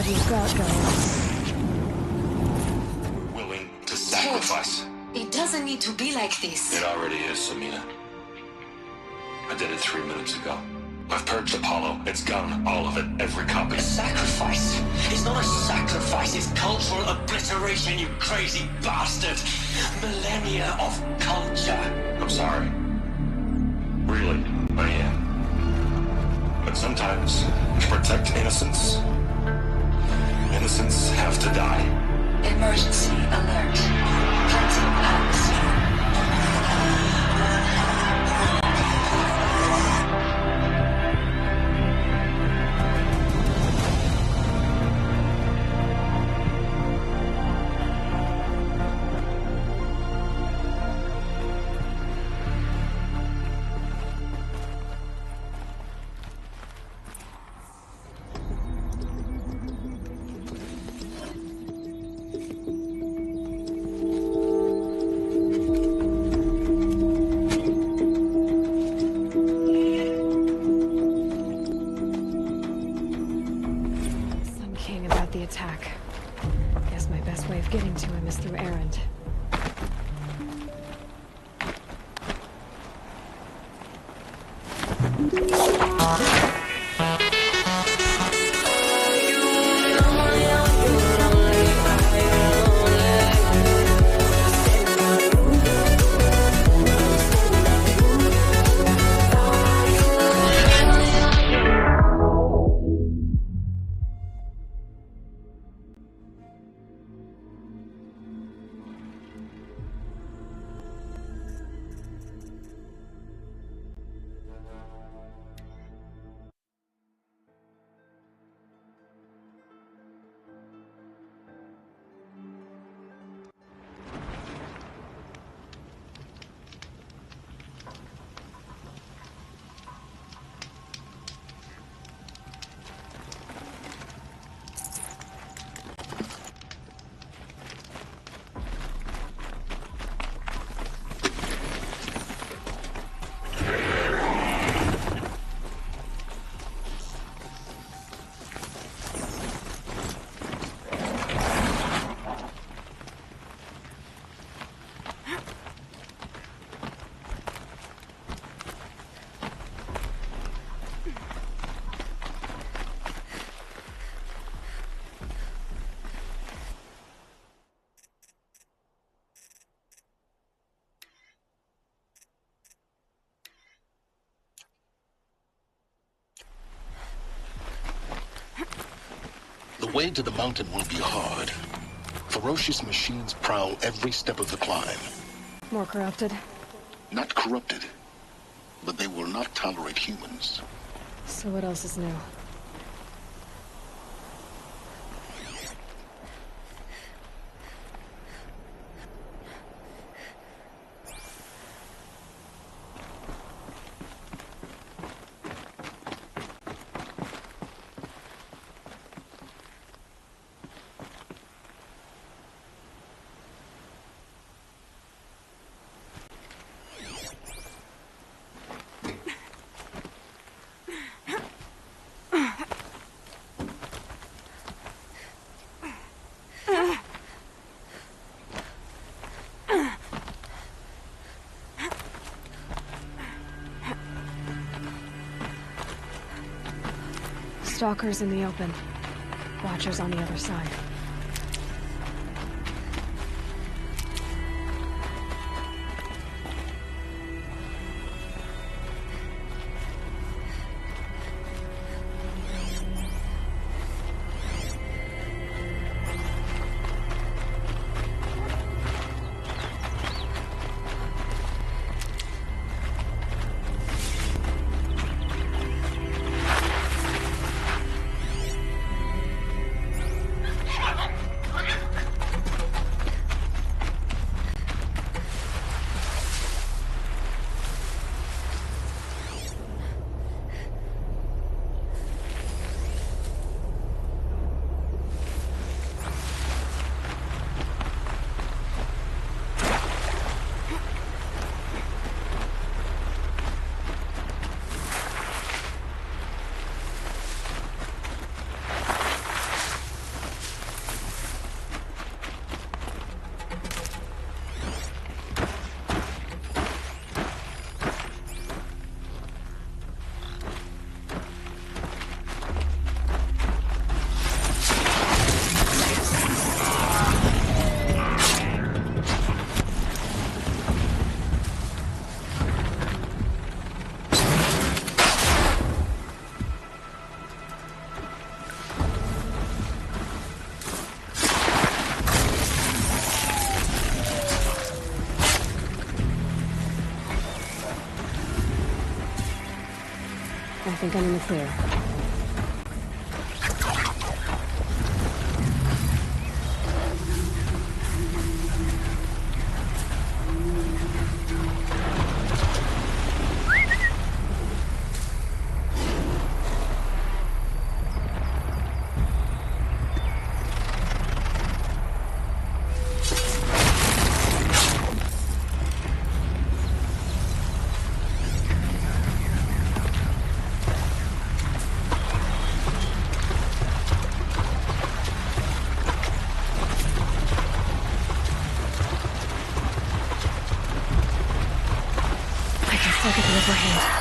what you've got going. Willing to sacrifice. It doesn't need to be like this. It already is, Samina. I did it 3 minutes ago. I've purged Apollo. It's gone. All of it. Every copy. A sacrifice? It's not a sacrifice. It's cultural obliteration, you crazy bastard. Millennia of culture. I'm sorry. Really, I am. But sometimes, to protect innocence, innocents have to die. Emergency alert. Planting atmosphere. Attack. Guess my best way of getting to him is through Erend. The way to the mountain will be hard. Ferocious machines prowl every step of the climb. More corrupted? Not corrupted, but they will not tolerate humans. So what else is new? Stalkers in the open. Watchers on the other side. think I'm in the clear. Look at the overhead.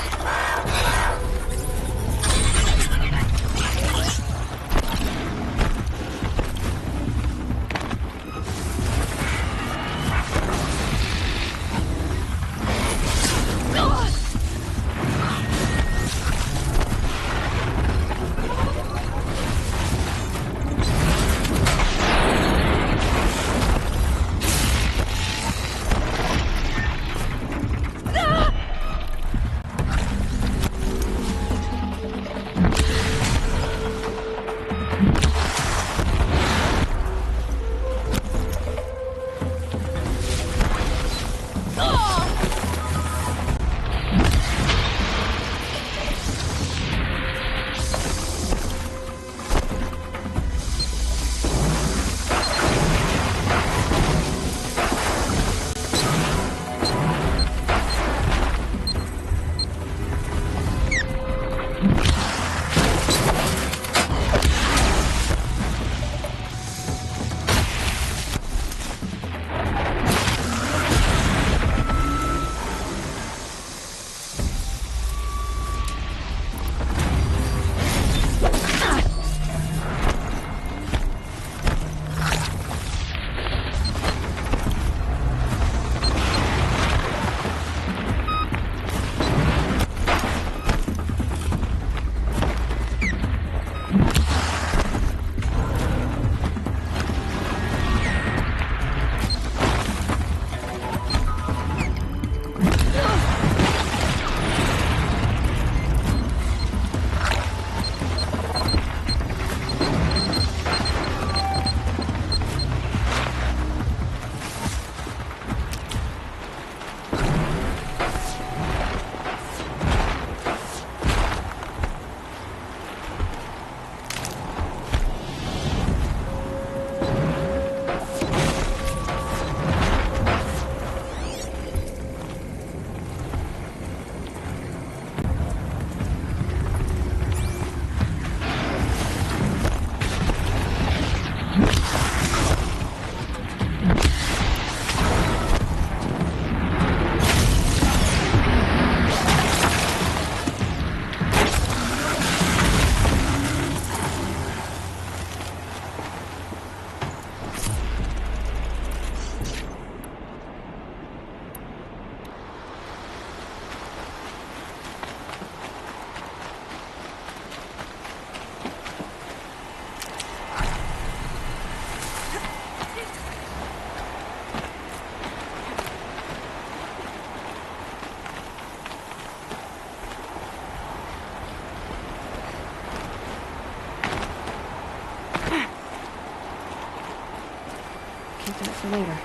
Keep that for later.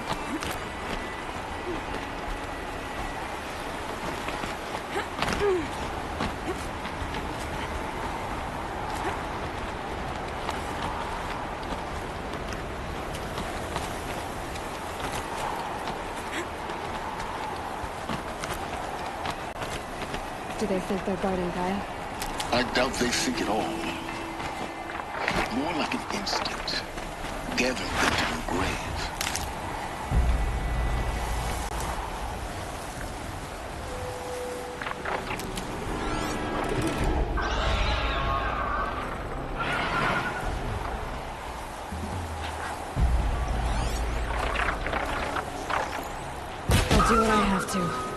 Do they think they're guarding Gaia? I doubt they think at all. More like an instinct. Gathering them to the grave. I'll do what I have to.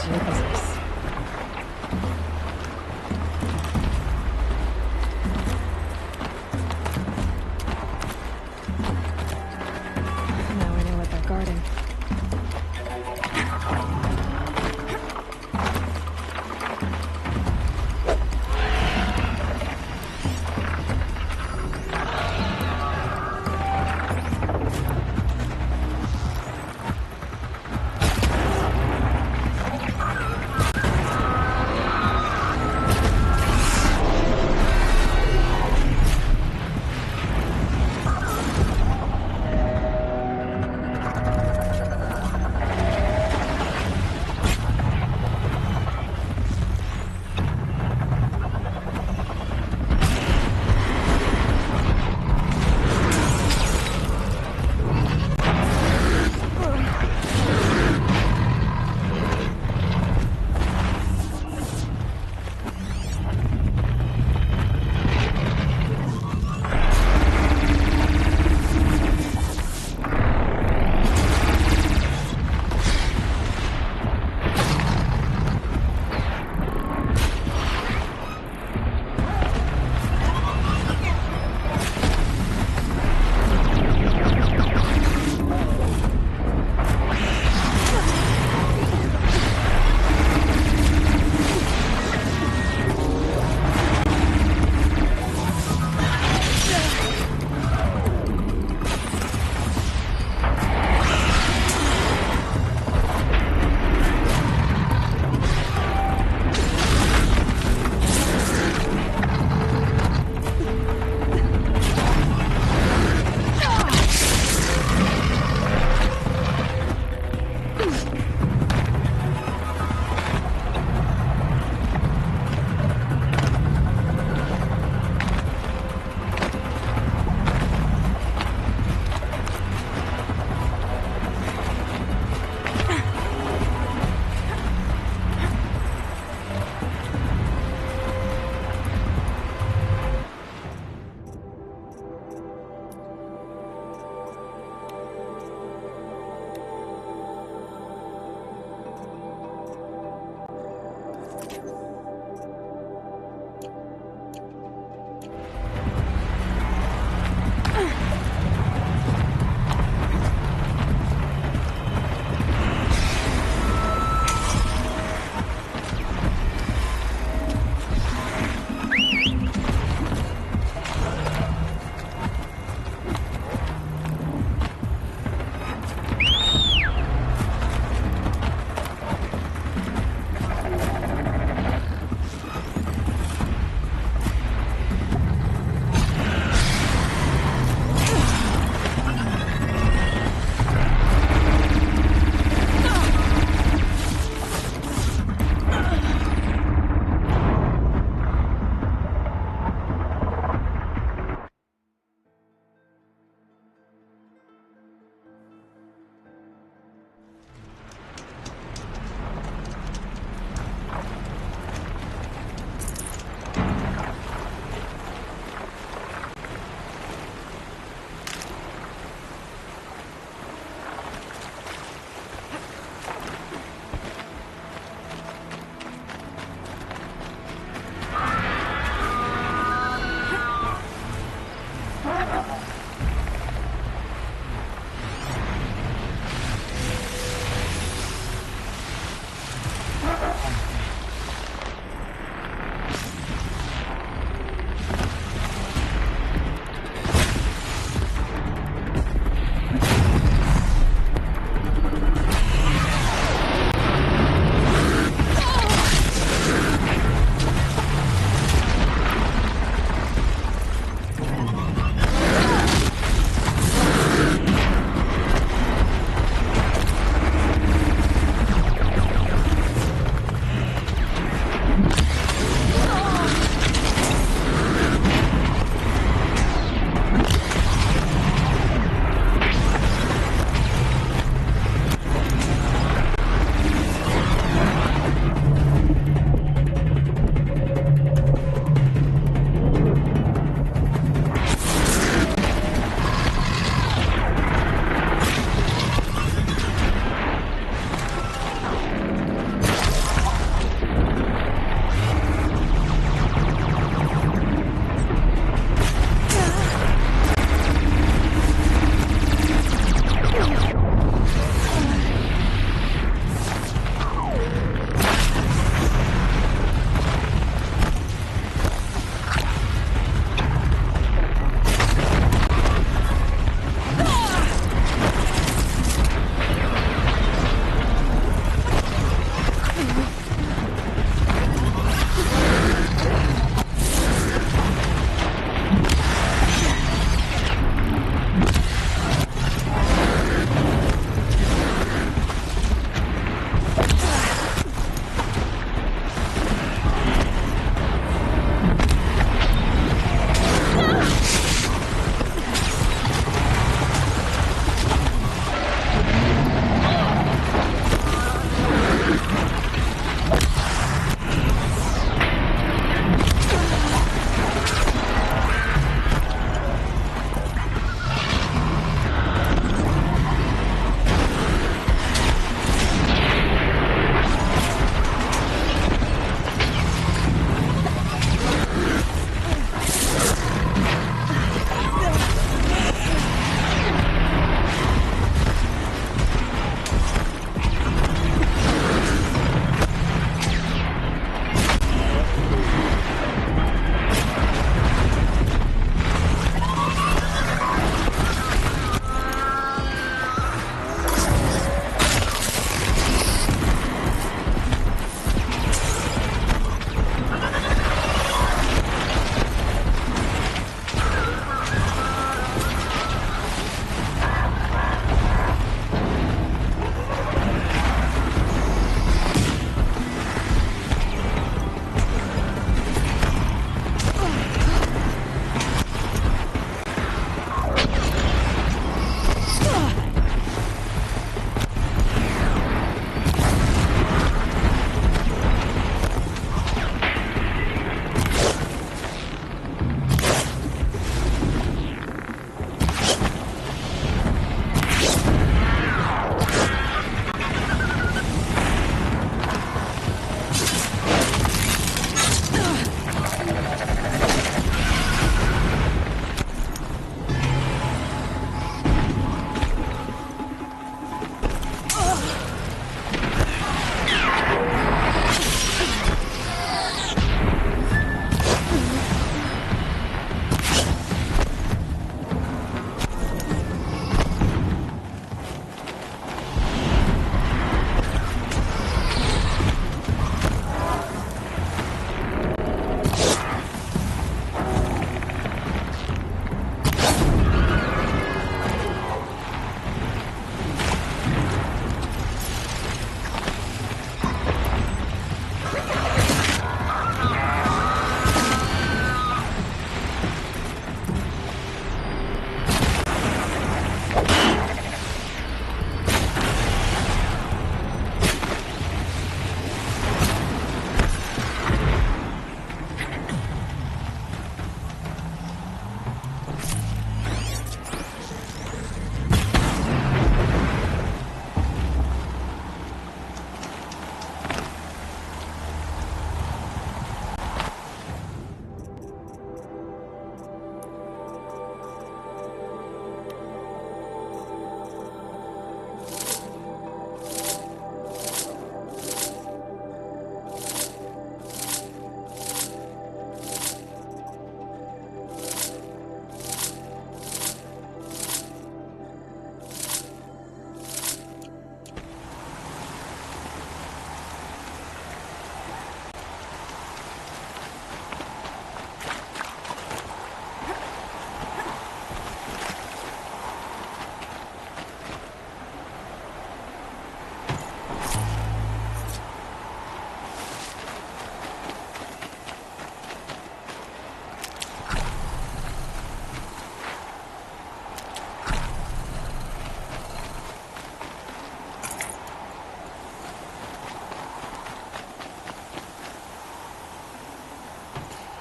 to your business. Now I know what they're guarding.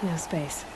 No space.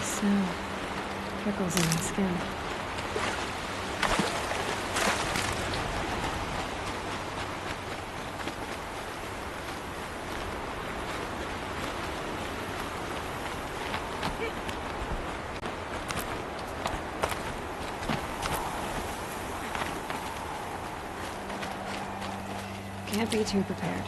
Snow. Trickles in my skin. Can't be too prepared.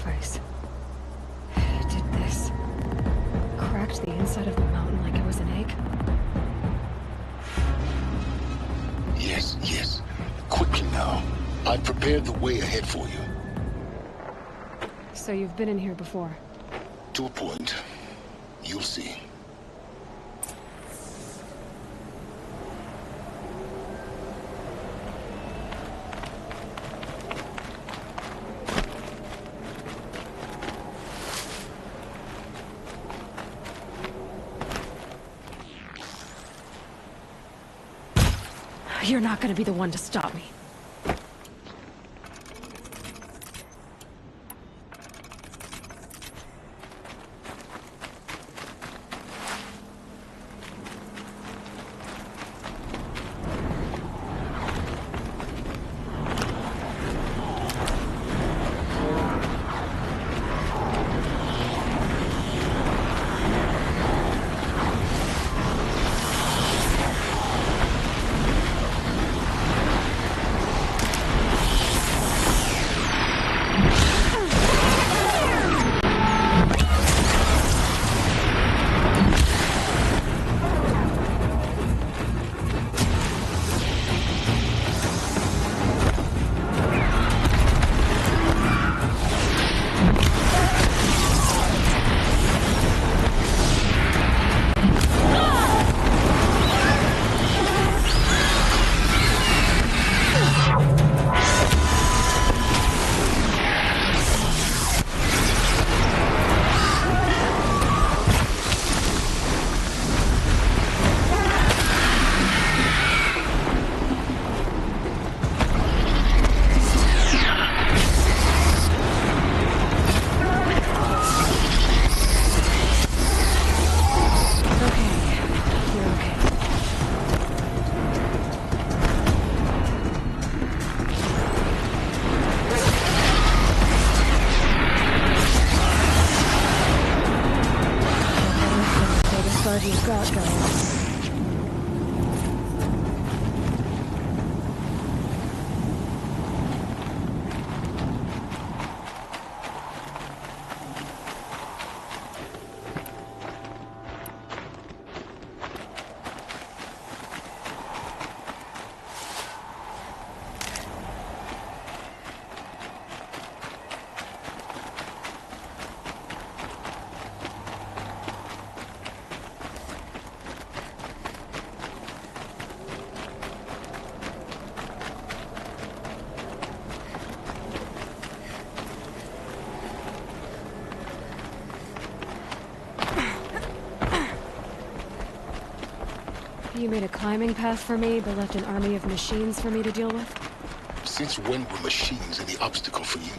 sacrifice. Did this cracked the inside of the mountain like it was an egg? Yes, yes. Quickly now. I've prepared the way ahead for you. So you've been in here before? To a point. You'll see. You're not gonna be the one to stop me. You've got guys. You made a climbing path for me, but left an army of machines for me to deal with? Since when were machines any obstacle for you?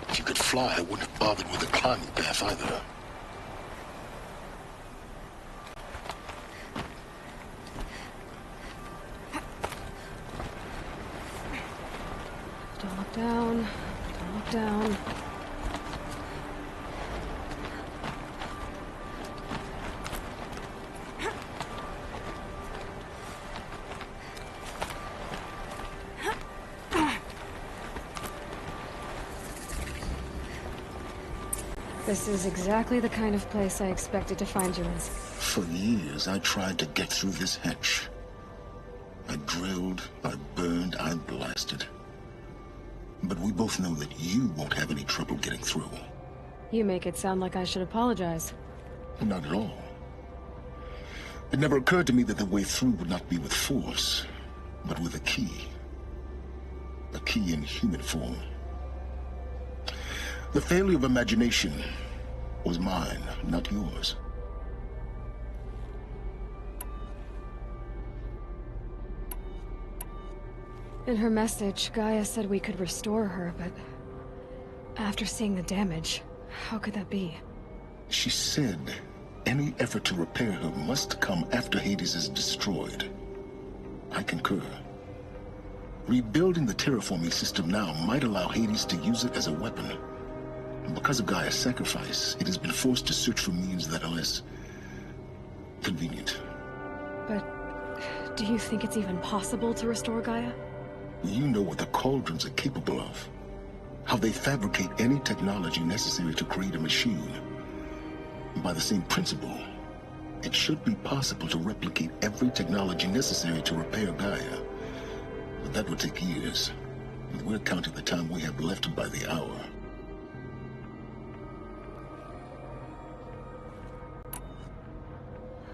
If you could fly, I wouldn't have bothered with a climbing path either. Don't look down. Don't look down. This is exactly the kind of place I expected to find you in. For years, I tried to get through this hatch. I drilled, I burned, I blasted. But we both know that you won't have any trouble getting through. You make it sound like I should apologize. Not at all. It never occurred to me that the way through would not be with force, but with a key. A key in human form. The failure of imagination was mine, not yours. In her message, Gaia said we could restore her, but after seeing the damage, how could that be? She said any effort to repair her must come after Hades is destroyed. I concur. Rebuilding the terraforming system now might allow Hades to use it as a weapon. Because of Gaia's sacrifice, it has been forced to search for means that are less convenient. But do you think it's even possible to restore Gaia? You know what the cauldrons are capable of. How they fabricate any technology necessary to create a machine. By the same principle, it should be possible to replicate every technology necessary to repair Gaia. But that would take years. And we're counting the time we have left by the hour.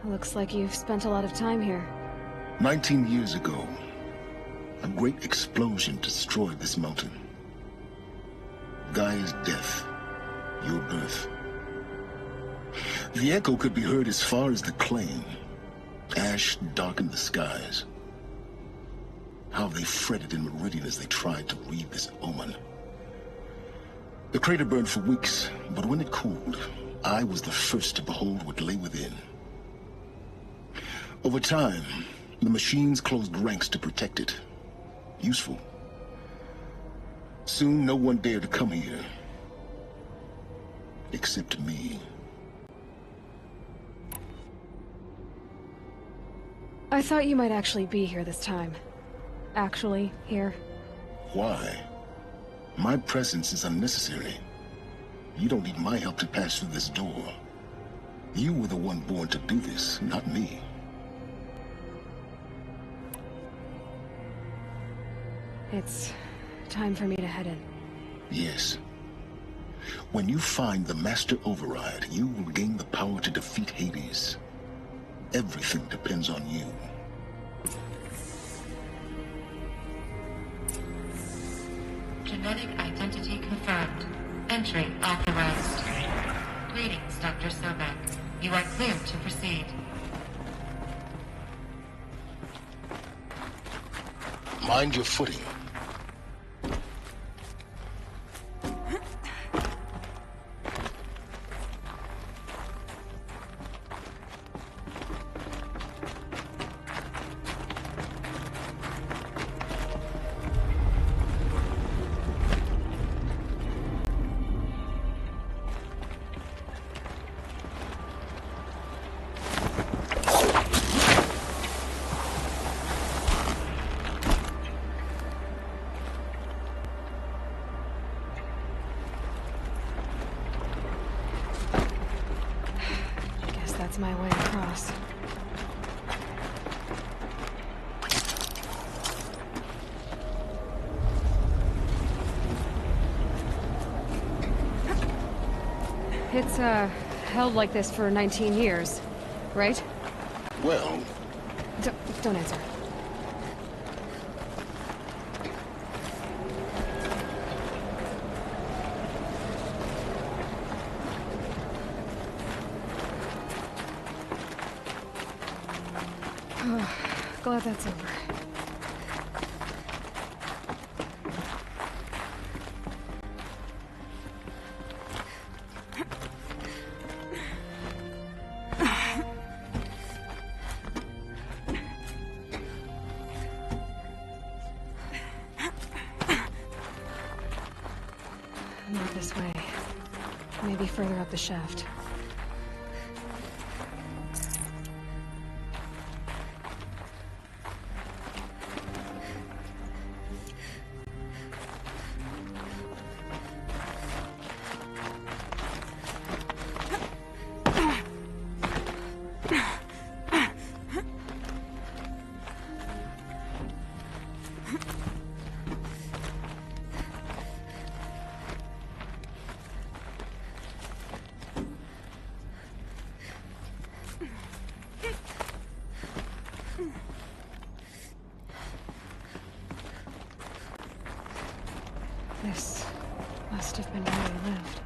Looks like you've spent a lot of time here. 19 years ago, a great explosion destroyed this mountain. Gaia's death, your birth. The echo could be heard as far as the claim. Ash darkened the skies. How they fretted in Meridian as they tried to read this omen. The crater burned for weeks, but when it cooled, I was the first to behold what lay within. Over time, the machines closed ranks to protect it. Useful. Soon, no one dared to come here. Except me. I thought you might actually be here this time. Actually, here. Why? My presence is unnecessary. You don't need my help to pass through this door. You were the one born to do this, not me. It's time for me to head in. Yes. When you find the Master Override, you will gain the power to defeat Hades. Everything depends on you. Genetic identity confirmed. Entry authorized. Greetings, Dr. Sobek. You are cleared to proceed. Mind your footing. That's my way across. It's, held like this for 19 years, right? Well... Don't answer. Glad that's over. Not this way. Maybe further up the shaft. This must have been where we lived.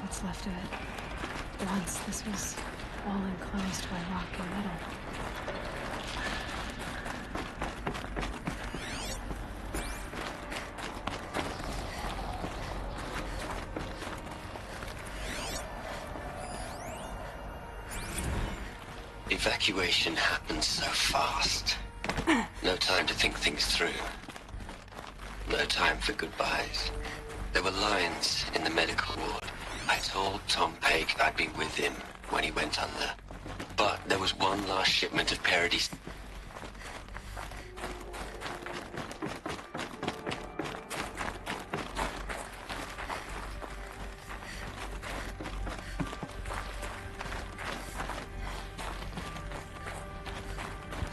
What's left of it. Once this was all enclosed by rock and metal. Evacuation happened so fast. No time to think things through. No time for goodbyes. There were lines in the medical ward. I told Tom Pake I'd be with him when he went under. But there was one last shipment of parodies.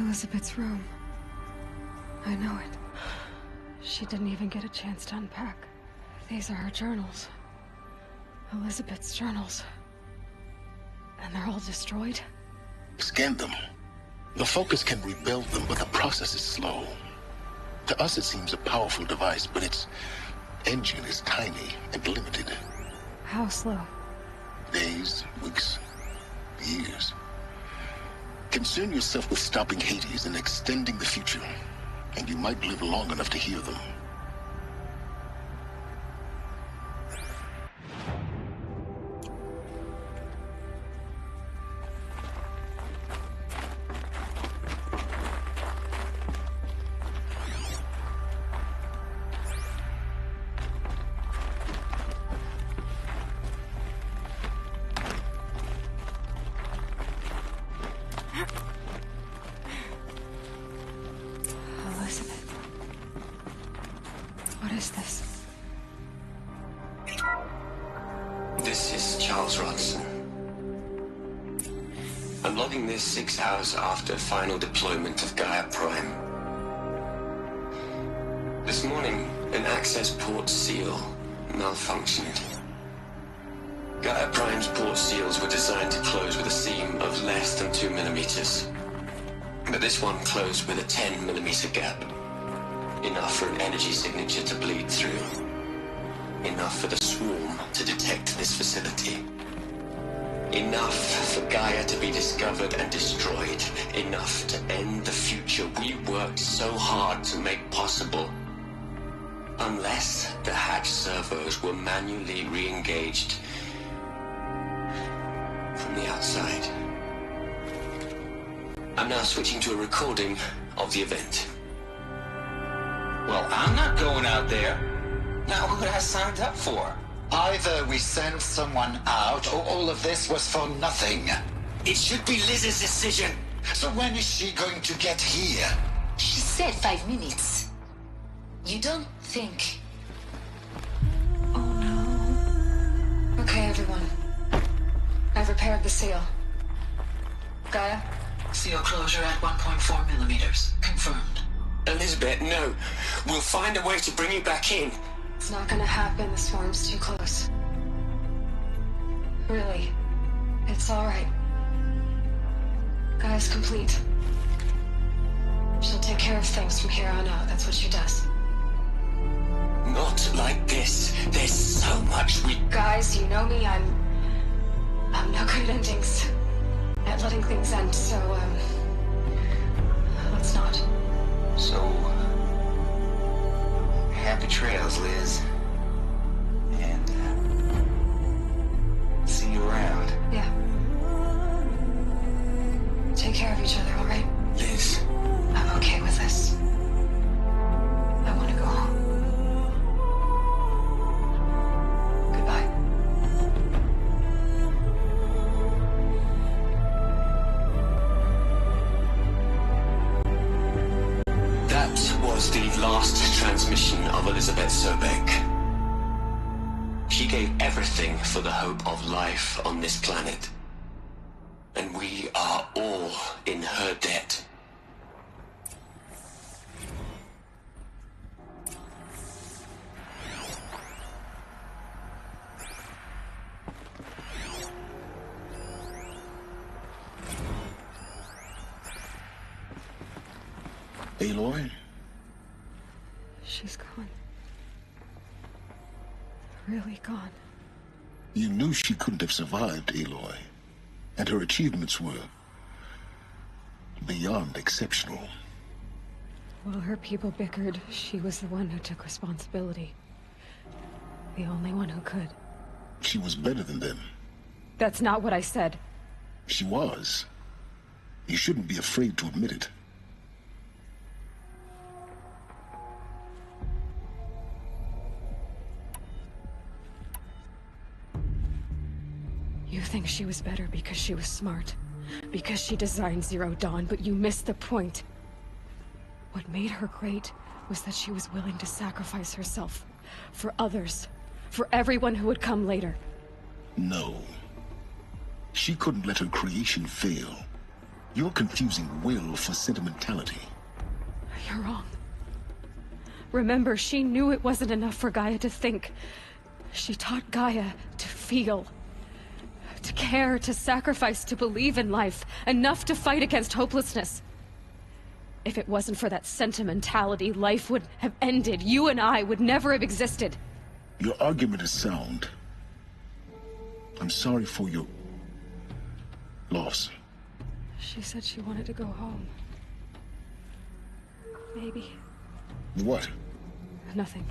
Elizabeth's room. I know it. She didn't even get a chance to unpack. These are her journals. Elizabeth's journals. And they're all destroyed? Scan them. The Focus can rebuild them, but the process is slow. To us, it seems a powerful device, but its engine is tiny and limited. How slow? Days, weeks, years. Concern yourself with stopping Hades and extending the future, and you might live long enough to hear them. Elizabeth. What is this? This is Charles Rodson. I'm logging this 6 hours after final deployment of Gaia Prime. This morning, an access port seal malfunctioned. Gaia Prime's port seals were designed to close with a seam of less than 2 millimeters. But this one closed with a 10 millimeter gap. Enough for an energy signature to bleed through. Enough for the swarm to detect this facility. Enough for Gaia to be discovered and destroyed. Enough to end the future we worked so hard to make possible. Unless the hatch servos were manually re-engaged from the outside. I'm now switching to a recording of the event. Well, I'm not going out there. Now, who I signed up for? Either we send someone out, or all of this was for nothing. It should be Liz's decision. So when is she going to get here? She said 5 minutes. You don't think... Oh no. Okay, everyone. I've repaired the seal. Gaia? Seal closure at 1.4 millimeters. Confirmed. Elizabeth, no. We'll find a way to bring you back in. It's not gonna happen. The swarm's too close. Really. It's alright. Gaia's complete. She'll take care of things from here on out. That's what she does. Not like this. There's so much we... Guys, you know me. I'm no good at endings. At letting things end, so, let's not. So, happy trails, Liz. And, see you around. Yeah. Take care of each other, alright? Liz. I'm okay with this. I want to go home. Goodbye. That was the last transmission of Elizabeth Sobek. She gave everything for the hope of life on this planet. And we are all in her debt. Aloy? She's gone. Really gone. You knew she couldn't have survived, Aloy. And her achievements were beyond exceptional. While her people bickered, she was the one who took responsibility. The only one who could. She was better than them. That's not what I said. She was. You shouldn't be afraid to admit it. You think she was better because she was smart. Because she designed Zero Dawn, but you missed the point. What made her great was that she was willing to sacrifice herself. For others. For everyone who would come later. No. She couldn't let her creation fail. You're confusing will for sentimentality. You're wrong. Remember, she knew it wasn't enough for Gaia to think. She taught Gaia to feel. To care, to sacrifice, to believe in life. Enough to fight against hopelessness. If it wasn't for that sentimentality, life would have ended. You and I would never have existed. Your argument is sound. I'm sorry for your loss. She said she wanted to go home. Maybe. What? Nothing.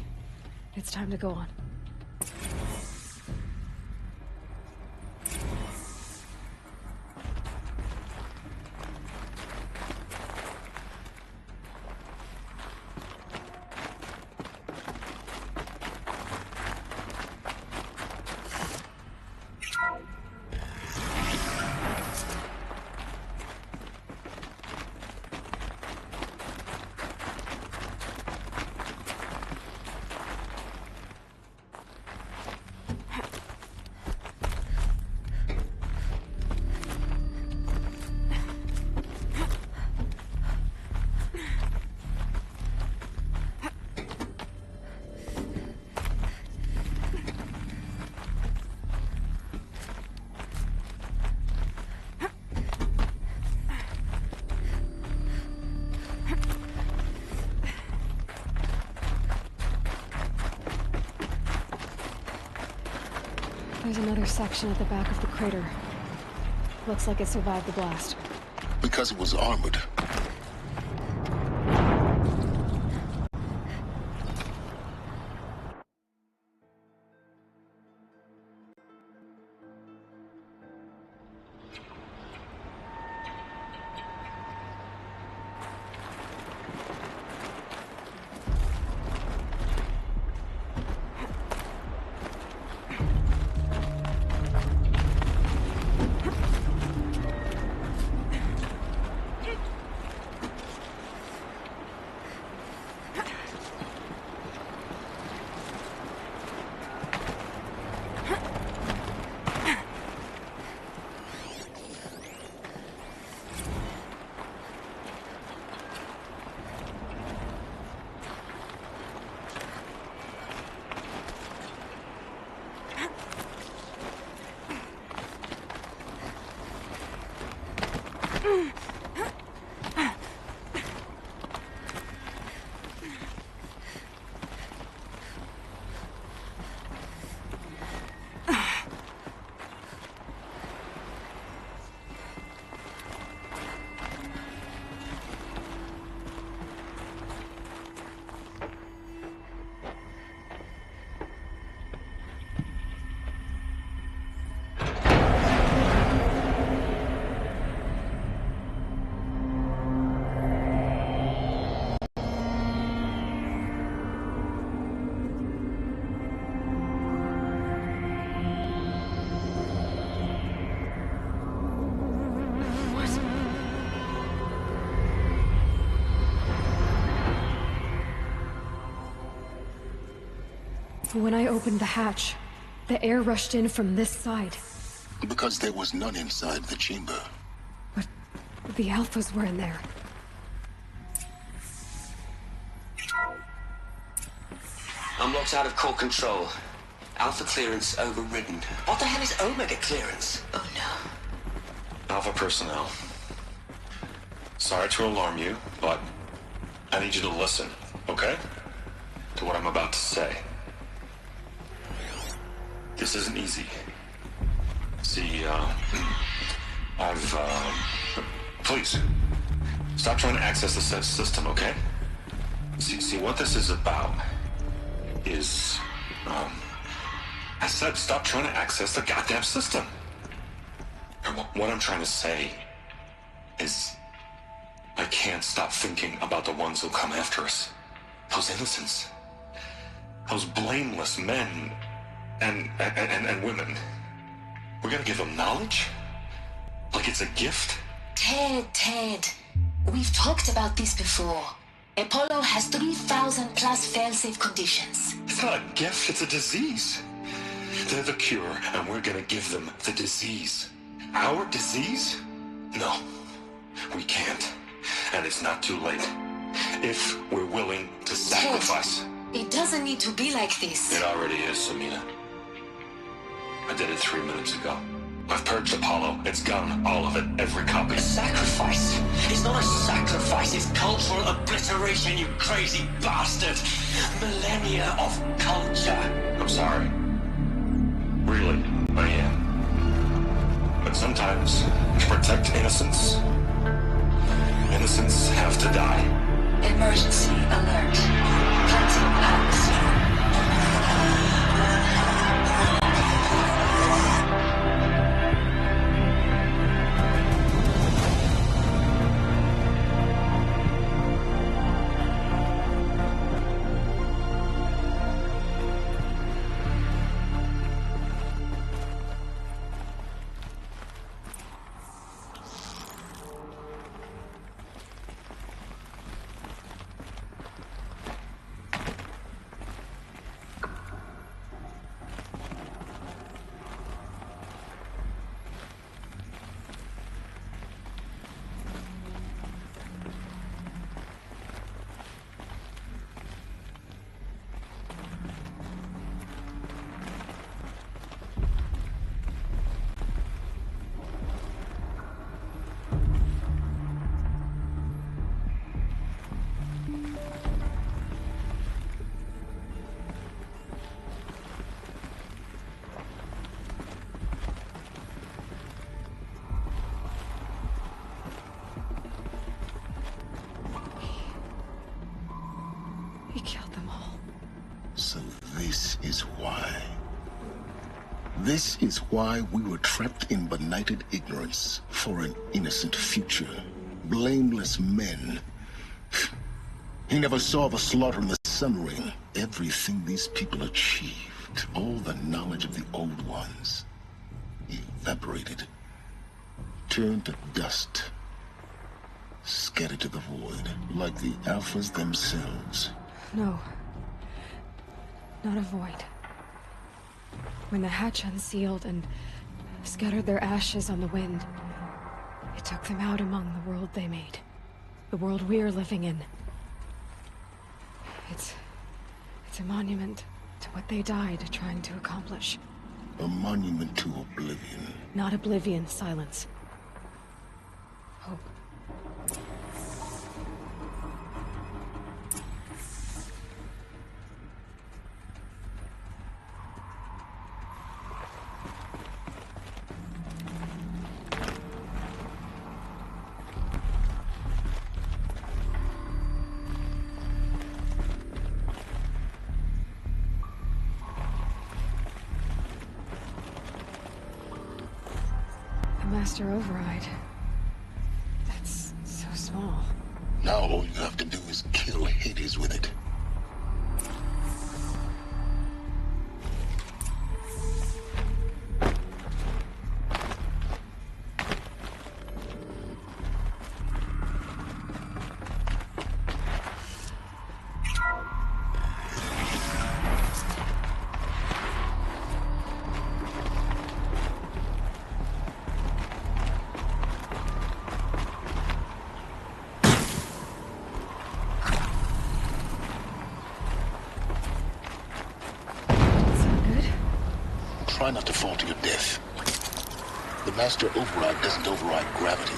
It's time to go on. There's another section at the back of the crater. Looks like it survived the blast. Because it was armored. When I opened the hatch, the air rushed in from this side. Because there was none inside the chamber. But the Alphas were in there. I'm locked out of core control. Alpha clearance overridden. What the hell is Omega clearance? Oh no. Alpha personnel. Sorry to alarm you, but I need you to listen, okay? To what I'm about to say. This isn't easy. See, please, stop trying to access the system, okay? See, what this is about is, I said stop trying to access the goddamn system. And what I'm trying to say is, I can't stop thinking about the ones who come after us. Those innocents. Those blameless men and women. We're gonna give them knowledge? Like it's a gift? Ted. We've talked about this before. Apollo has 3,000 plus fail-safe conditions. It's not a gift, it's a disease. They're the cure, and we're gonna give them the disease. Our disease? No. We can't. And it's not too late. If we're willing to sacrifice. It doesn't need to be like this. It already is, Samina. I did it 3 minutes ago. I've purged Apollo. It's gone. All of it. Every copy. A sacrifice? It's not a sacrifice. It's cultural obliteration, you crazy bastard. Millennia of culture. I'm sorry. Really, I am. But sometimes, to protect innocence, innocents have to die. Emergency alert. Planting atmosphere. He killed them all. So this is why. This is why we were trapped in benighted ignorance for an innocent future. Blameless men. He never saw the slaughter in the Sun Ring. Everything these people achieved, all the knowledge of the old ones, evaporated, turned to dust, scattered to the void, like the Alphas themselves. No. Not a void. When the hatch unsealed and scattered their ashes on the wind, it took them out among the world they made. The world we're living in. It's a monument to what they died trying to accomplish. A monument to oblivion. Not oblivion, silence. Hope. Master override. That's so small. Now all you have to do is kill Hades with it. Try not to fall to your death. The Master Override doesn't override gravity.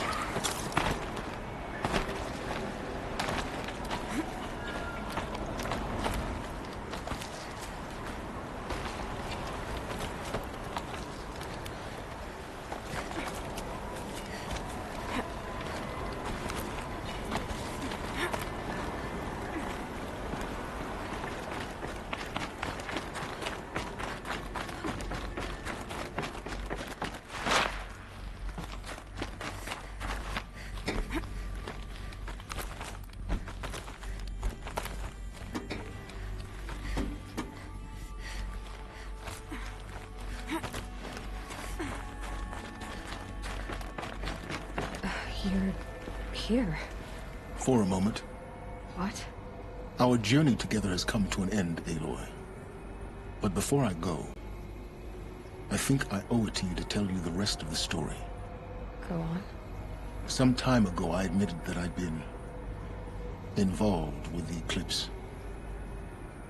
You're here. For a moment. What? Our journey together has come to an end, Aloy. But before I go, I think I owe it to you to tell you the rest of the story. Go on. Some time ago, I admitted that I'd been involved with the eclipse.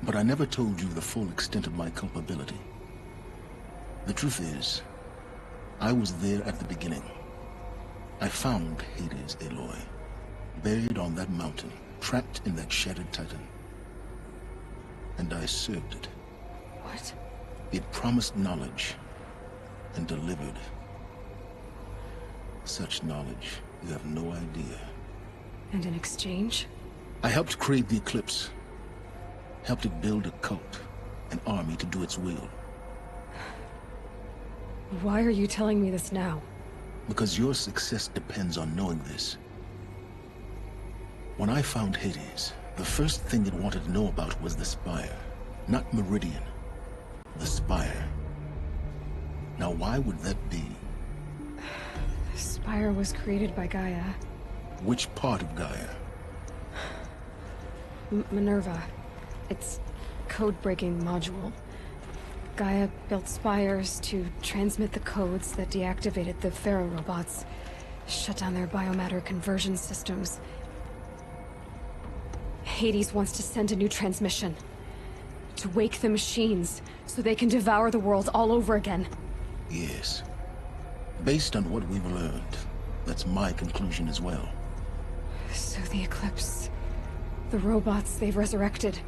But I never told you the full extent of my culpability. The truth is, I was there at the beginning. I found Hades, Aloy, buried on that mountain, trapped in that shattered titan. And I served it. What? It promised knowledge and delivered. Such knowledge, you have no idea. And in exchange? I helped create the Eclipse. Helped it build a cult, an army to do its will. Why are you telling me this now? Because your success depends on knowing this. When I found Hades, the first thing it wanted to know about was the Spire. Not Meridian. The Spire. Now why would that be? The Spire was created by Gaia. Which part of Gaia? Minerva. Its code-breaking module. Gaia built spires to transmit the codes that deactivated the Pharaoh robots, shut down their biomatter conversion systems. Hades wants to send a new transmission. To wake the machines, so they can devour the world all over again. Yes. Based on what we've learned, that's my conclusion as well. So the Eclipse... the robots they've resurrected...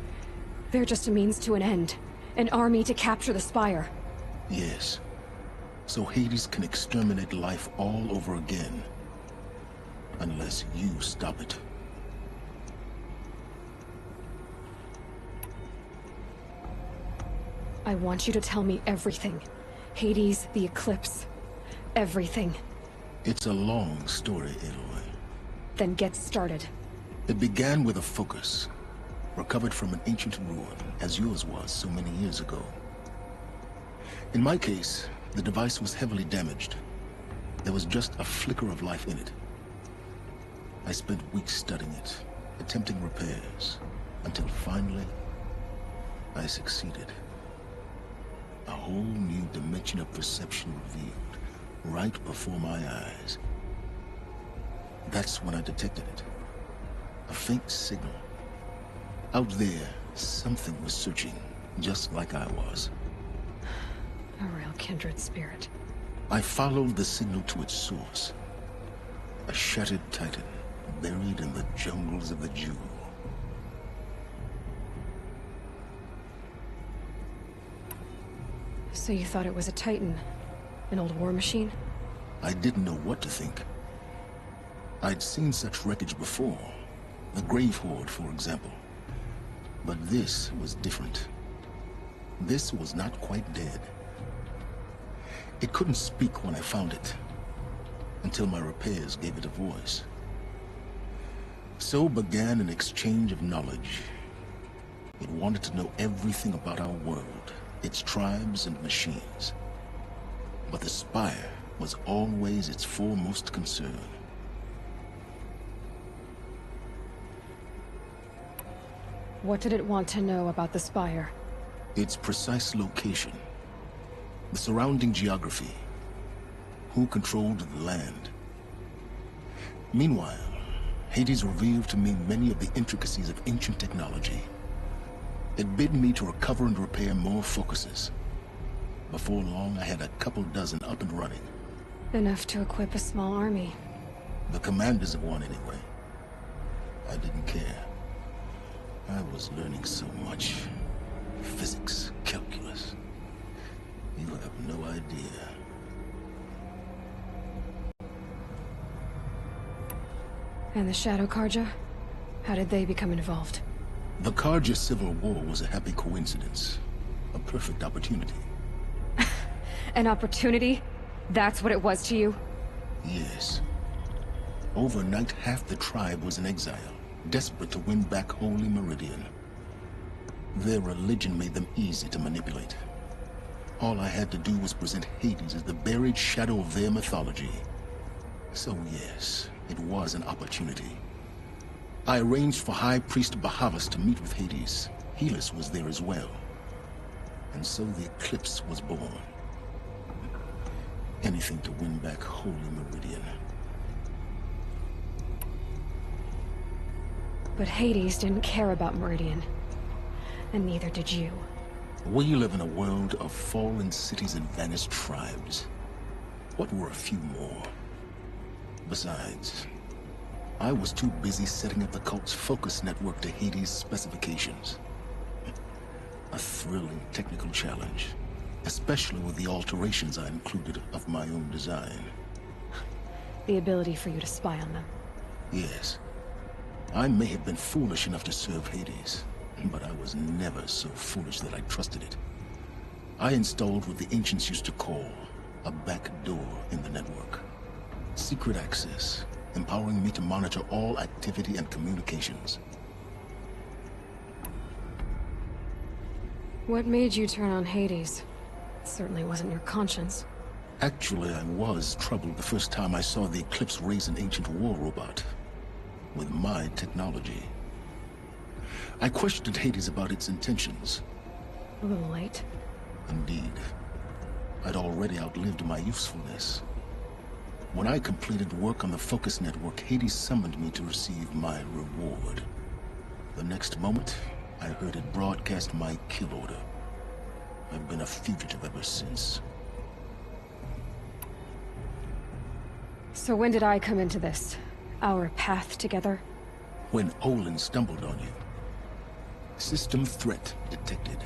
they're just a means to an end. An army to capture the Spire. Yes. So Hades can exterminate life all over again. Unless you stop it. I want you to tell me everything. Hades, the Eclipse. Everything. It's a long story, Aloy. Then get started. It began with a focus. Recovered from an ancient ruin, as yours was so many years ago. In my case, the device was heavily damaged. There was just a flicker of life in it. I spent weeks studying it, attempting repairs, until finally, I succeeded. A whole new dimension of perception revealed, right before my eyes. That's when I detected it. A faint signal. Out there, something was searching, just like I was. A real kindred spirit. I followed the signal to its source. A shattered titan, buried in the jungles of the Jewel. So you thought it was a titan? An old war machine? I didn't know what to think. I'd seen such wreckage before. The Grave Horde, for example. But this was different. This was not quite dead. It couldn't speak when I found it, until my repairs gave it a voice. So began an exchange of knowledge. It wanted to know everything about our world, its tribes and machines. But the Spire was always its foremost concern. What did it want to know about the Spire? Its precise location. The surrounding geography. Who controlled the land. Meanwhile, Hades revealed to me many of the intricacies of ancient technology. It bid me to recover and repair more focuses. Before long, I had a couple dozen up and running. Enough to equip a small army. The commanders of one, anyway. I didn't care. I was learning so much. Physics, calculus. You have no idea. And the Shadow Karja? How did they become involved? The Karja Civil War was a happy coincidence. A perfect opportunity. An opportunity? That's what it was to you? Yes. Overnight, half the tribe was in exile, desperate to win back Holy Meridian. Their religion made them easy to manipulate. All I had to do was present Hades as the buried shadow of their mythology. So yes, it was an opportunity. I arranged for High Priest Bahavas to meet with Hades. Helis was there as well. And so the Eclipse was born. Anything to win back Holy Meridian. But Hades didn't care about Meridian. And neither did you. We live in a world of fallen cities and vanished tribes. What were a few more? Besides, I was too busy setting up the cult's focus network to Hades' specifications. A thrilling technical challenge, especially with the alterations I included of my own design. The ability for you to spy on them. Yes. I may have been foolish enough to serve Hades, but I was never so foolish that I trusted it. I installed what the ancients used to call a back door in the network. Secret access, empowering me to monitor all activity and communications. What made you turn on Hades? It certainly wasn't your conscience. Actually, I was troubled the first time I saw the Eclipse raise an ancient war robot. With my technology. I questioned Hades about its intentions. A little late. Indeed. I'd already outlived my usefulness. When I completed work on the Focus Network, Hades summoned me to receive my reward. The next moment, I heard it broadcast my kill order. I've been a fugitive ever since. So when did I come into this? Our path together? When Olin stumbled on you. System threat detected.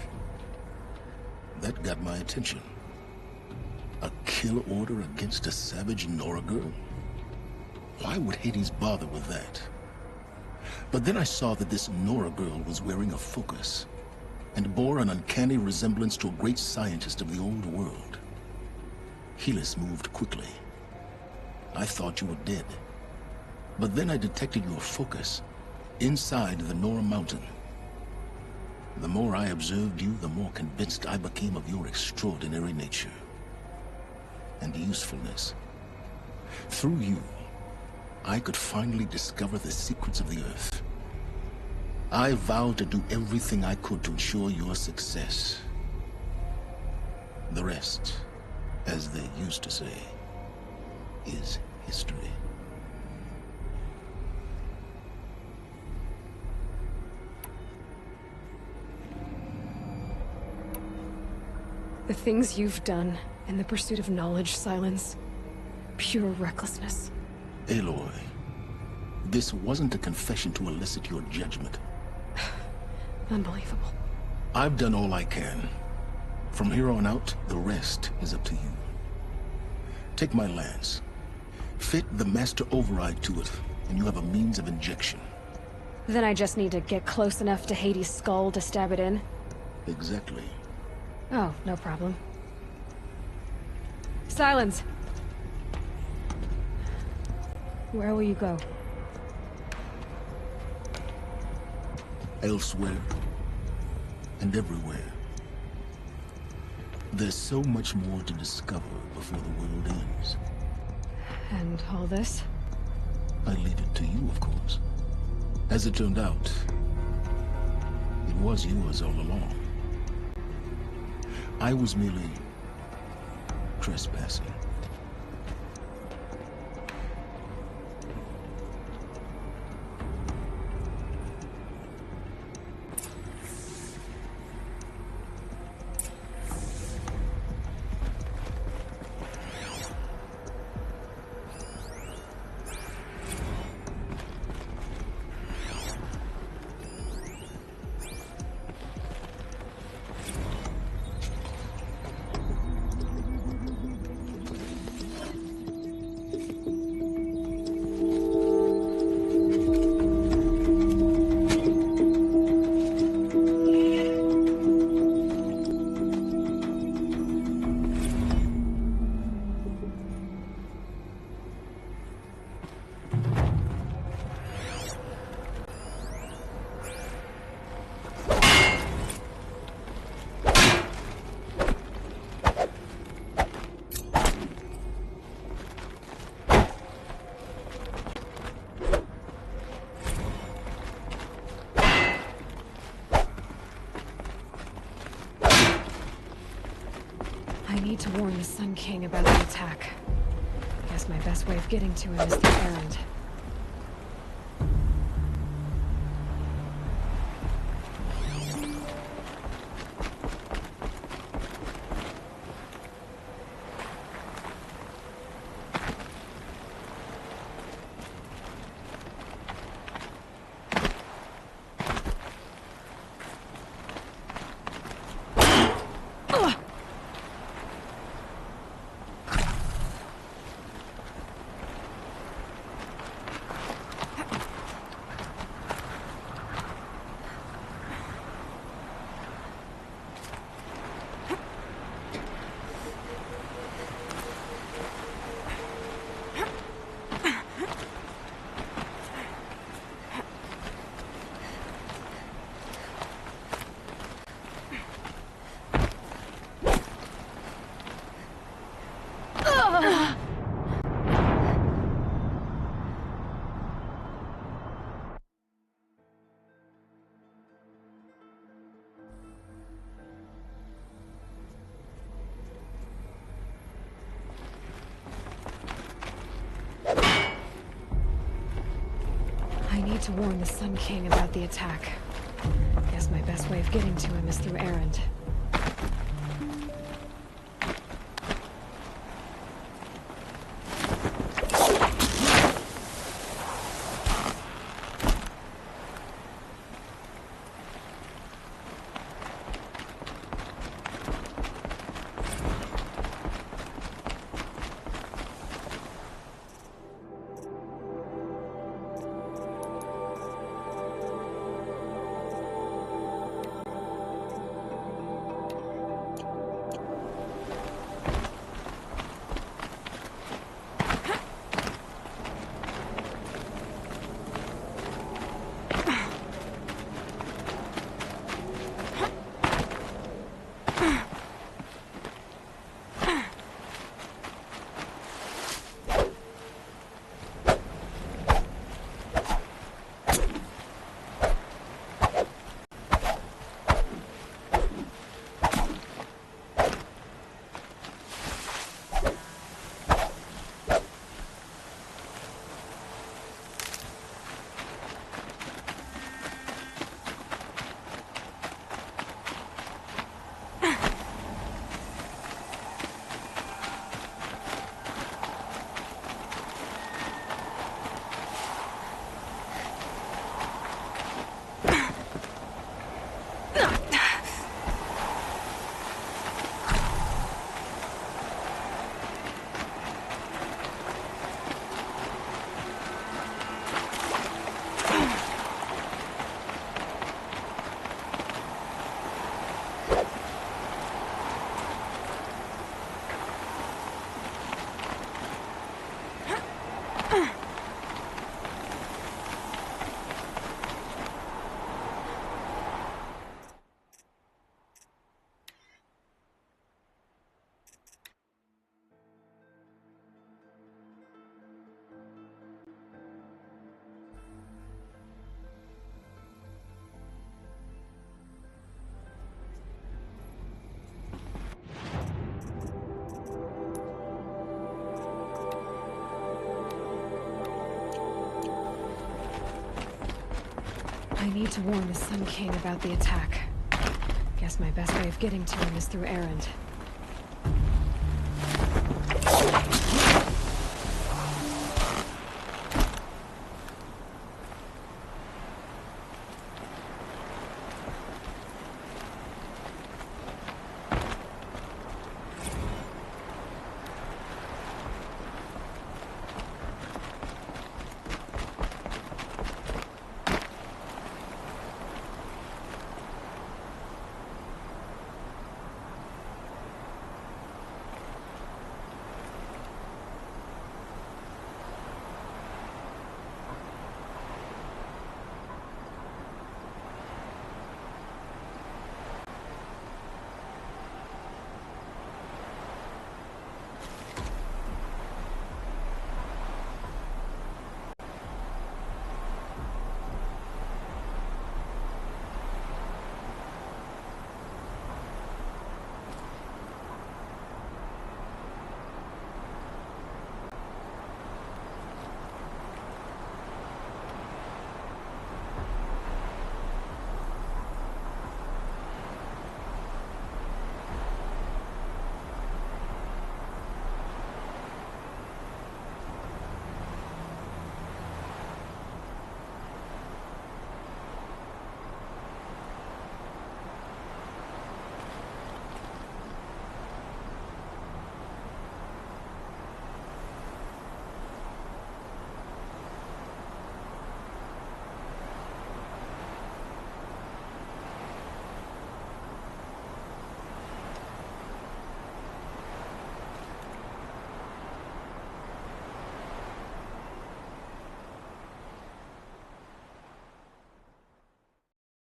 That got my attention. A kill order against a savage Nora girl? Why would Hades bother with that? But then I saw that this Nora girl was wearing a focus, and bore an uncanny resemblance to a great scientist of the old world. Helis moved quickly. I thought you were dead. But then I detected your focus inside the Nora mountain. The more I observed you, the more convinced I became of your extraordinary nature and usefulness. Through you, I could finally discover the secrets of the Earth. I vowed to do everything I could to ensure your success. The rest, as they used to say, is history. The things you've done in the pursuit of knowledge, Silence. Pure recklessness. Aloy, this wasn't a confession to elicit your judgment. Unbelievable. I've done all I can. From here on out, the rest is up to you. Take my lance. Fit the master override to it, and you have a means of injection. Then I just need to get close enough to Hades' skull to stab it in? Exactly. Oh, no problem. Silence! Where will you go? Elsewhere. And everywhere. There's so much more to discover before the world ends. And all this? I leave it to you, of course. As it turned out, it was yours all along. I was merely trespassing. I need to warn the Sun King about the attack. Guess my best way of getting to him is through errand. to warn the Sun King about the attack. Guess my best way of getting to him is through Erend. I need to warn the Sun King about the attack. Guess my best way of getting to him is through Erend.